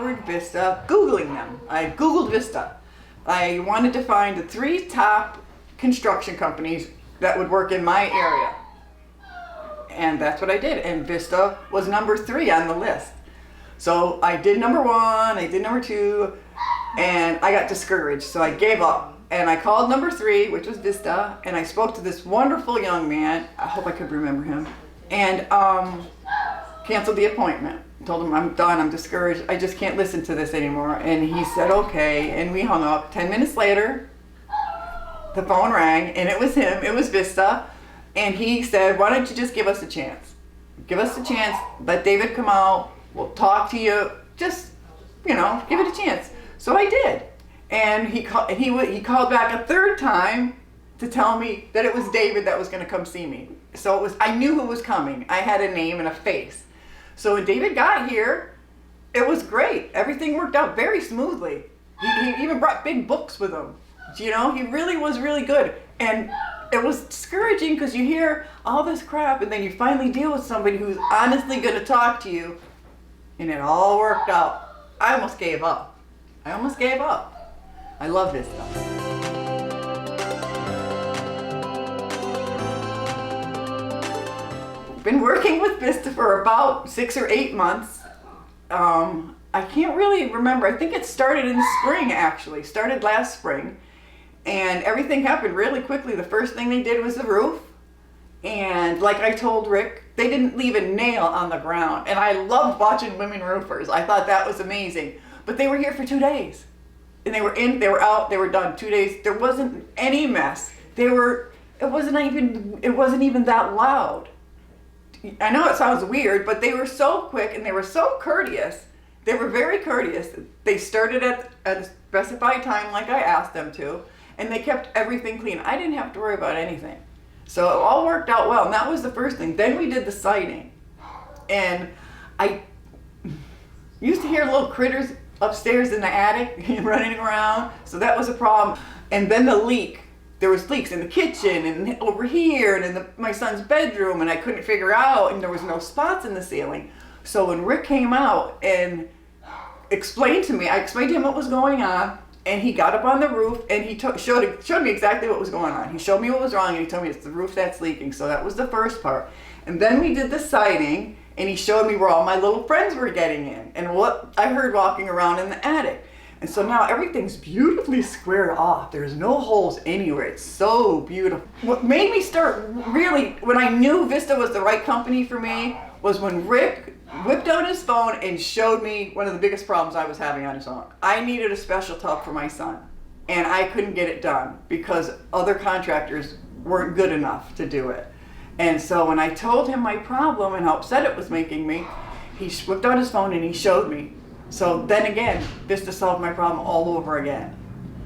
discovered Vista Googling them. I Googled Vista. I wanted to find the 3 top construction companies that would work in my area. And that's what I did. And Vista was number 3 on the list. So I did number 1, I did number 2, and I got discouraged. So I gave up. And I called number 3, which was Vista, and I spoke to this wonderful young man. I hope I could remember him. And canceled the appointment. Told him I'm done, I'm discouraged, I just can't listen to this anymore. And he said okay, and we hung up. 10 minutes later, the phone rang, and it was him, it was Vista. And he said, why don't you just give us a chance? Give us a chance, let David come out, we'll talk to you, just, give it a chance. So I did. And he called back a 3rd time to tell me that it was David that was gonna come see me. So I knew who was coming. I had a name and a face. So when David got here, it was great. Everything worked out very smoothly. He even brought big books with him. He really was really good. And it was discouraging because you hear all this crap and then you finally deal with somebody who's honestly going to talk to you, and it all worked out. I almost gave up. I love this stuff. Been working with Vista for about 6 or 8 months. I can't really remember. I think it started in the spring, actually. Started last spring. And everything happened really quickly. The first thing they did was the roof. And like I told Rick, they didn't leave a nail on the ground. And I loved watching women roofers. I thought that was amazing. But they were here for 2 days. And they were in, they were out, they were done. 2 days. There wasn't any mess. It wasn't even that loud. I know it sounds weird, but they were so quick and they were so courteous. They were very courteous. They started at a specified time like I asked them to, and they kept everything clean. I didn't have to worry about anything. So it all worked out well, and that was the first thing. Then we did the siding. And I used to hear little critters upstairs in the attic running around, so that was a problem. And then the leak. There was leaks in the kitchen and over here and in my son's bedroom, and I couldn't figure out, and there was no spots in the ceiling. So when Rick came out and explained to me, I explained to him what was going on, and he got up on the roof and he showed me exactly what was going on. He showed me what was wrong, and he told me it's the roof that's leaking. So that was the first part. And then we did the siding, and he showed me where all my little friends were getting in and what I heard walking around in the attic. And so now everything's beautifully squared off. There's no holes anywhere. It's so beautiful. What made me start really, when I knew Vista was the right company for me, was when Rick whipped out his phone and showed me one of the biggest problems I was having on his own. I needed a special tub for my son, and I couldn't get it done because other contractors weren't good enough to do it. And so when I told him my problem and how upset it was making me, he whipped out his phone and he showed me. So then again, Vista solved my problem all over again.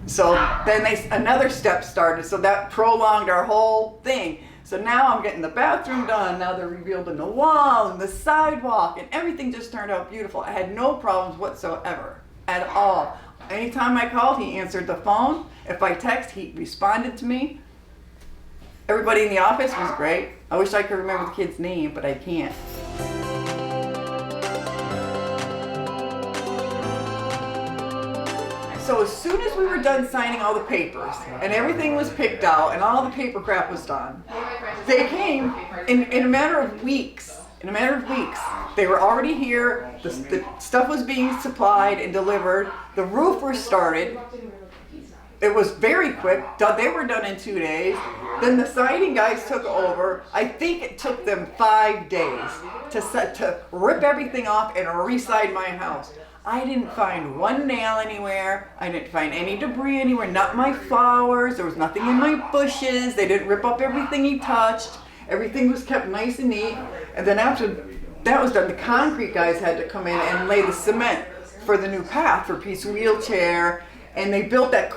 So then another step started, so that prolonged our whole thing. So now I'm getting the bathroom done, now they're rebuilding the wall and the sidewalk, and everything just turned out beautiful. I had no problems whatsoever, at all. Anytime I called, he answered the phone. If I text, he responded to me. Everybody in the office was great. I wish I could remember the kid's name, but I can't. So as soon as we were done signing all the papers and everything was picked out and all the paper crap was done, they came in a matter of weeks. They were already here, the stuff was being supplied and delivered, the roof was started. It was very quick. They were done in 2 days. Then the siding guys took over. I think it took them 5 days to rip everything off and re-side my house. I didn't find one nail anywhere. I didn't find any debris anywhere, not my flowers. There was nothing in my bushes. They didn't rip up everything he touched. Everything was kept nice and neat. And then after that was done, the concrete guys had to come in and lay the cement for the new path for Pete's wheelchair. And they built a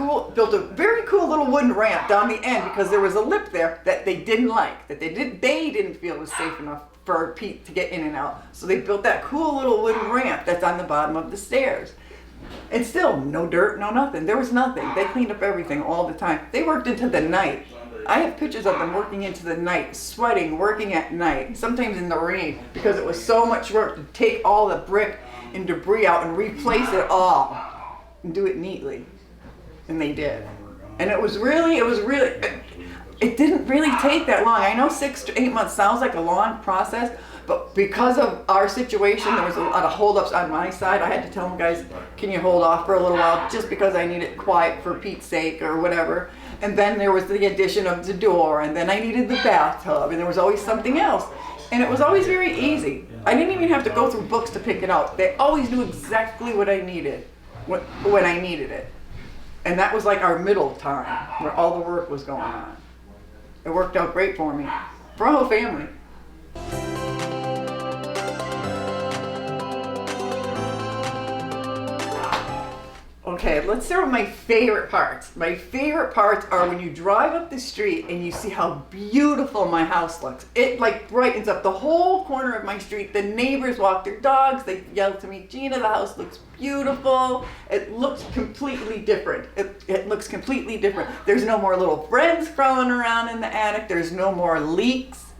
very cool little wooden ramp down the end because there was a lip there that they didn't like, that they didn't feel was safe enough for Pete to get in and out. So they built that cool little wooden ramp that's on the bottom of the stairs. And still, no dirt, no nothing. There was nothing. They cleaned up everything all the time. They worked into the night. I have pictures of them working into the night, sweating, working at night, sometimes in the rain, because it was so much work to take all the brick and debris out and replace it all and do it neatly. And they did. And it didn't really take that long. I know 6 to 8 months sounds like a long process, but because of our situation, there was a lot of holdups on my side. I had to tell them, guys, can you hold off for a little while just because I needed quiet for Pete's sake or whatever. And then there was the addition of the door, and then I needed the bathtub, and there was always something else. And it was always very easy. I didn't even have to go through books to pick it out. They always knew exactly what I needed when I needed it. And that was like our middle time where all the work was going on. It worked out great for me, for our whole family. Okay, let's start with my favorite parts. My favorite parts are when you drive up the street and you see how beautiful my house looks. It like brightens up the whole corner of my street. The neighbors walk their dogs. They yell to me, Gina, the house looks beautiful. It looks completely different. It looks completely different. There's no more little friends crawling around in the attic. There's no more leaks.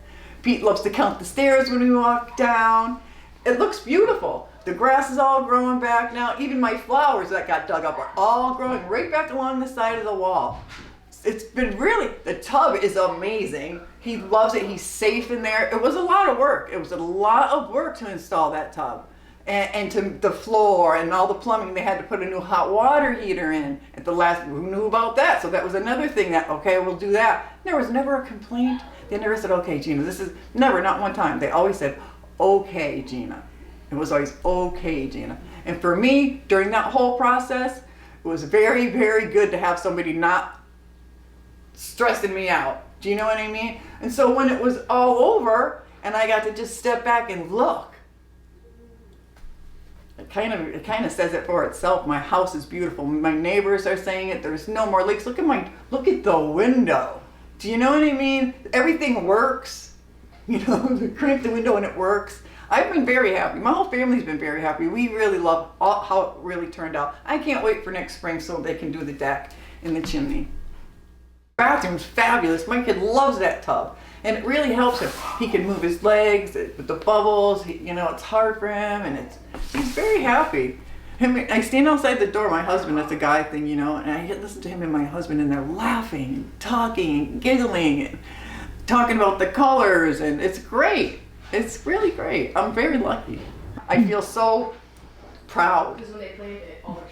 Pete loves to count the stairs when we walk down. It looks beautiful. The grass is all growing back now. Even my flowers that got dug up are all growing right back along the side of the wall. It's been really, the tub is amazing. He loves it. He's safe in there. It was a lot of work. It was a lot of work to install that tub. And to the floor and all the plumbing. They had to put a new hot water heater in at the last. Who knew about that? So that was another thing that, okay, we'll do that. There was never a complaint. They never said, okay, Gina, this is, never, not one time. They always said, okay, Gina. It was always, okay, Gina. And for me, during that whole process, it was very, very good to have somebody not stressing me out. Do you know what I mean? And so when it was all over and I got to just step back and look, it kind of says it for itself. My house is beautiful. My neighbors are saying it. There's no more leaks. Look at the window. Do you know what I mean? Everything works. You know, crank the window and it works. I've been very happy. My whole family's been very happy. We really love how it really turned out. I can't wait for next spring so they can do the deck and the chimney. Bathroom's fabulous. My kid loves that tub. And it really helps him. He can move his legs with the bubbles. It's hard for him, and he's very happy. I stand outside the door, my husband, that's a guy thing, and I listen to him and my husband, and they're laughing and talking and giggling and talking about the colors, and it's great. It's really great. I'm very lucky. I feel so proud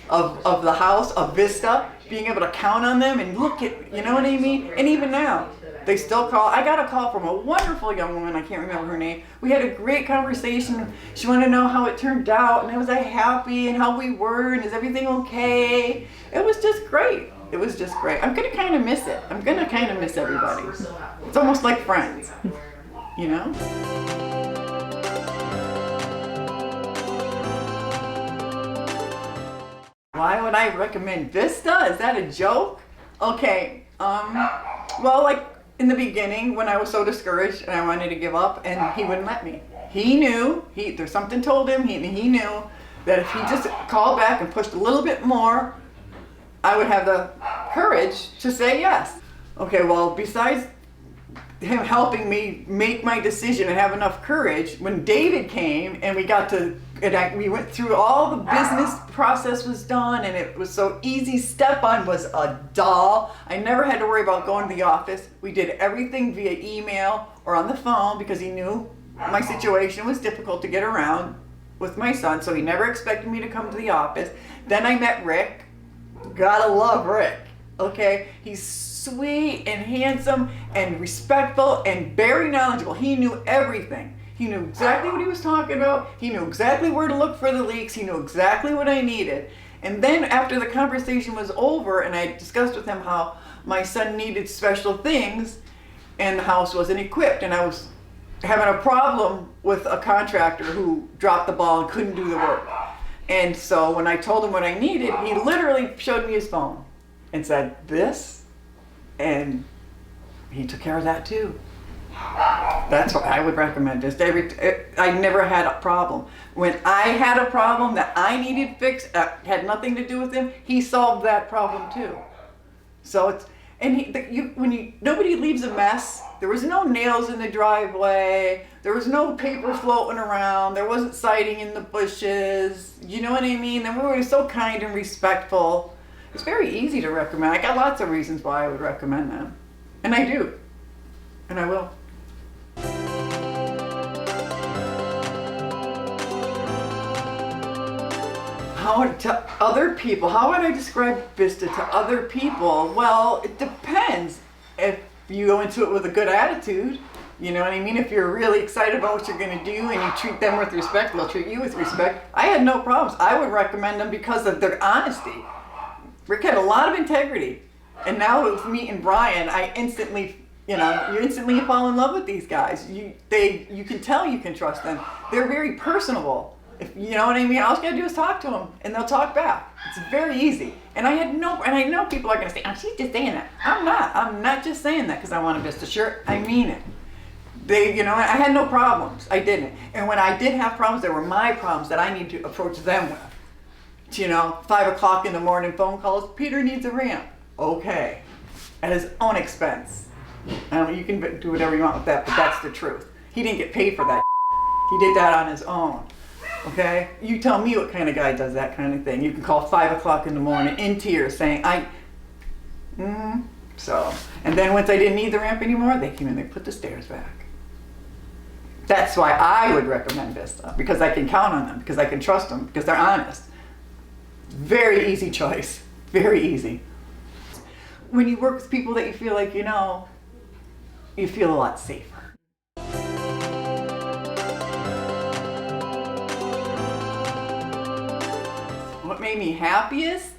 of the house, of Vista, being able to count on them and look at, you know what I mean? And even now, they still call. I got a call from a wonderful young woman, I can't remember her name. We had a great conversation. She wanted to know how it turned out, and was I happy, and how we were, and is everything okay? It was just great. It was just great. I'm gonna kind of miss it. I'm gonna kind of miss everybody. It's almost like friends, you know? Why would I recommend Vista? Is that a joke? Okay, well, like in the beginning when I was so discouraged and I wanted to give up, and he wouldn't let me. He knew, there's something told him, he knew that if he just called back and pushed a little bit more, I would have the courage to say yes. Okay, well, besides him helping me make my decision and have enough courage, when David came and we went through all the business process was done, and it was so easy. Stepan was a doll. I never had to worry about going to the office. We did everything via email or on the phone because he knew my situation was difficult to get around with my son, so he never expected me to come to the office. Then I met Rick. Gotta love Rick. Okay, he's sweet and handsome and respectful and very knowledgeable. He knew everything. He knew exactly what he was talking about. He knew exactly where to look for the leaks. He knew exactly what I needed. And then after the conversation was over and I discussed with him how my son needed special things and the house wasn't equipped, and I was having a problem with a contractor who dropped the ball and couldn't do the work. And so when I told him what I needed, he literally showed me his phone and said, this, and he took care of that too. That's what I would recommend. I never had a problem. When I had a problem that I needed fixed, had nothing to do with him, he solved that problem too. So And nobody leaves a mess. There was no nails in the driveway. There was no paper floating around. There wasn't siding in the bushes. You know what I mean? And we were so kind and respectful. It's very easy to recommend. I got lots of reasons why I would recommend them. And I do. And I will. To other people, how would I describe Vista to other people? Well, it depends. If you go into it with a good attitude, you know what I mean? If you're really excited about what you're going to do and you treat them with respect, they'll treat you with respect. I had no problems. I would recommend them because of their honesty. Rick had a lot of integrity. And now with meeting Brian, I instantly, you instantly fall in love with these guys. You can tell you can trust them. They're very personable. If, you know what I mean? All you gotta do is talk to them, and they'll talk back. It's very easy. And I know people are gonna say, "Oh, she's just saying that." I'm not. I'm not just saying that because I want a Vista shirt. I mean it. I had no problems. I didn't. And when I did have problems, they were my problems that I need to approach them with. 5 o'clock in the morning phone calls. Peter needs a ramp. Okay, at his own expense. You can do whatever you want with that, but that's the truth. He didn't get paid for that. He did that on his own. Okay? You tell me what kind of guy does that kind of thing. You can call 5 o'clock in the morning in tears saying, So, and then once I didn't need the ramp anymore, they came in, they put the stairs back. That's why I would recommend Vista, because I can count on them, because I can trust them, because they're honest. Very easy choice. Very easy. When you work with people that you feel like you know, you feel a lot safer. What made me happiest?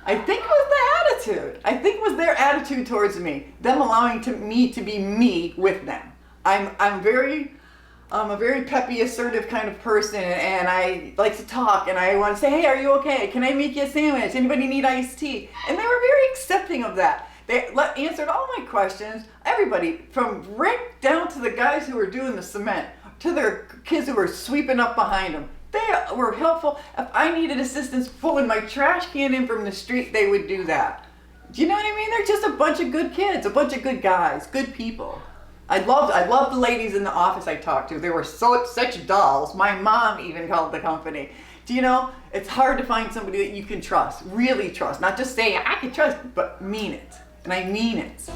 I think it was the attitude. I think it was their attitude towards me. Them allowing me to be me with them. I'm a very peppy, assertive kind of person, and I like to talk, and I want to say, "Hey, are you okay? Can I make you a sandwich? Anybody need iced tea?" And they were very accepting of that. They answered all my questions. Everybody, from Rick down to the guys who were doing the cement, to their kids who were sweeping up behind them. They were helpful. If I needed assistance pulling my trash can in from the street, they would do that. Do you know what I mean? They're just a bunch of good kids, a bunch of good guys, good people. I loved the ladies in the office I talked to. They were such dolls. My mom even called the company. Do you know? It's hard to find somebody that you can trust, really trust. Not just say, "I can trust," but mean it. And I mean it.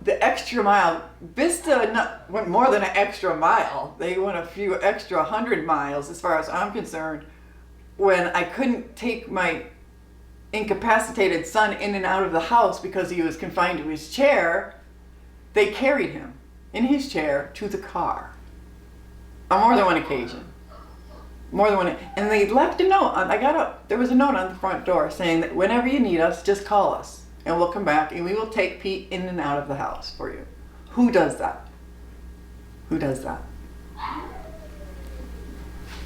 The extra mile. Vista went more than an extra mile. They went a few extra 100 miles as far as I'm concerned. When I couldn't take my incapacitated son in and out of the house because he was confined to his chair, they carried him in his chair to the car. On more than one occasion. And they left a note. There was a note on the front door saying that whenever you need us, just call us. And we'll come back and we will take Pete in and out of the house for you. Who does that? Who does that?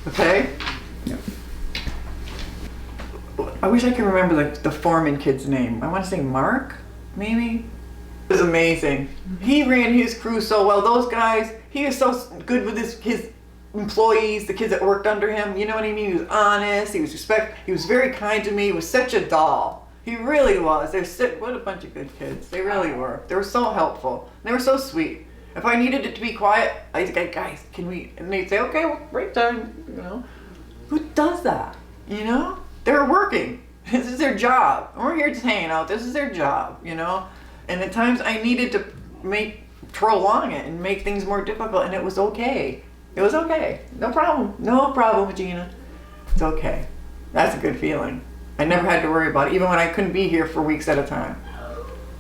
Okay? Yep. I wish I could remember the foreman kid's name. I want to say Mark, maybe? It was amazing. He ran his crew so well. Those guys, he was so good with his employees, the kids that worked under him. You know what I mean? He was honest, he was respectful, he was very kind to me. He was such a doll. He really was. What a bunch of good kids. They really were. They were so helpful. They were so sweet. If I needed it to be quiet, I'd say, "Guys, can we?" And they'd say, "Okay, well, break time." Who does that? They're working. This is their job. We're here just hanging out. This is their job. And at times I needed to prolong it and make things more difficult, and it was okay. It was okay. No problem. No problem, Gina. It's okay. That's a good feeling. I never had to worry about it, even when I couldn't be here for weeks at a time.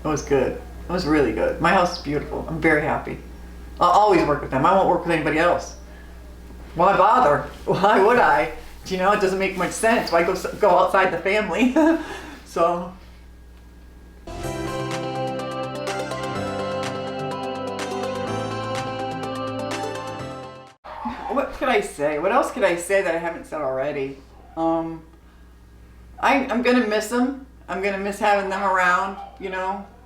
It was good. It was really good. My house is beautiful. I'm very happy. I'll always work with them. I won't work with anybody else. Why bother? Why would I? It doesn't make much sense. Why go outside the family? So. What could I say? What else could I say that I haven't said already? I'm going to miss them. I'm going to miss having them around,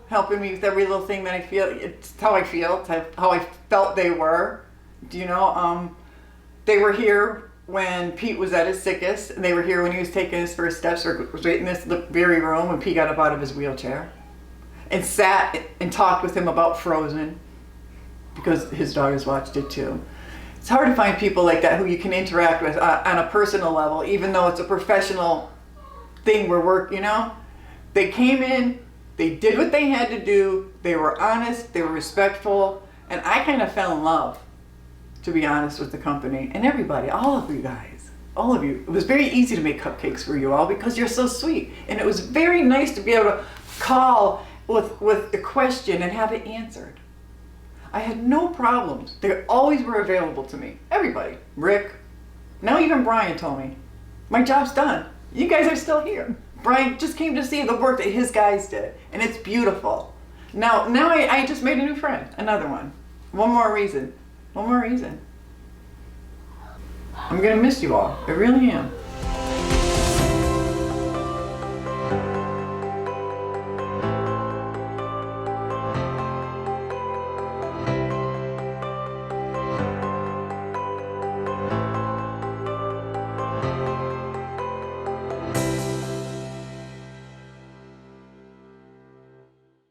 helping me with every little thing that I feel. It's how I feel. It's how I felt they were. They were here when Pete was at his sickest, and they were here when he was taking his first steps, or was right in this very room when Pete got up out of his wheelchair, and sat and talked with him about Frozen, because his daughters watched it too. It's hard to find people like that who you can interact with on a personal level, even though it's a professional thing where work, you know? They came in, they did what they had to do, they were honest, they were respectful, and I kind of fell in love, to be honest, with the company and everybody, all of you guys, all of you. It was very easy to make cupcakes for you all because you're so sweet. And it was very nice to be able to call with a question and have it answered. I had no problems. They always were available to me. Everybody. Rick. Now even Brian told me, my job's done. You guys are still here. Brian just came to see the work that his guys did. And it's beautiful. Now I just made a new friend. Another one. One more reason. I'm going to miss you all. I really am.